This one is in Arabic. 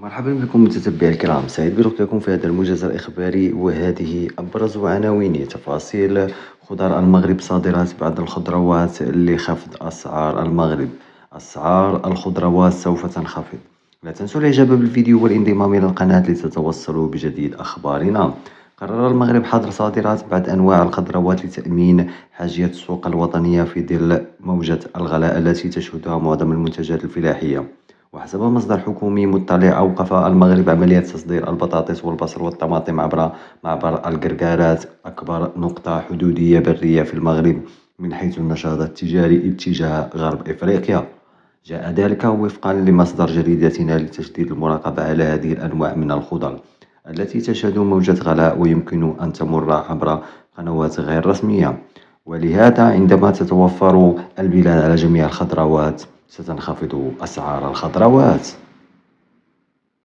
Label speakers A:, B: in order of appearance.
A: مرحبا بكم متتبعي الكرام، سعيد بلقائكم في هذا الموجز الإخباري. وهذه أبرز عناوين تفاصيل. خضار المغرب صادرات بعض الخضروات لخفض أسعار المغرب. أسعار الخضروات سوف تنخفض. لا تنسوا الإعجاب بالفيديو والانضمام إلى القناة لتتوصلوا بجديد أخبارنا. قرر المغرب حظر صادرات بعض أنواع الخضروات لتأمين حاجية السوق الوطنية في ظل موجة الغلاء التي تشهدها معظم المنتجات الفلاحية. وحسب مصدر حكومي مطلع، أوقف المغرب عملية تصدير البطاطس والبصل والطماطم عبر معبر القرقارات، أكبر نقطة حدودية برية في المغرب من حيث النشاط التجاري اتجاه غرب إفريقيا. جاء ذلك وفقا لمصدر جريدتنا لتشديد المراقبة على هذه الأنواع من الخضر التي تشهد موجة غلاء ويمكن أن تمر عبر قنوات غير رسمية. ولهذا عندما تتوفر البلاد على جميع الخضروات ستنخفض أسعار الخضروات.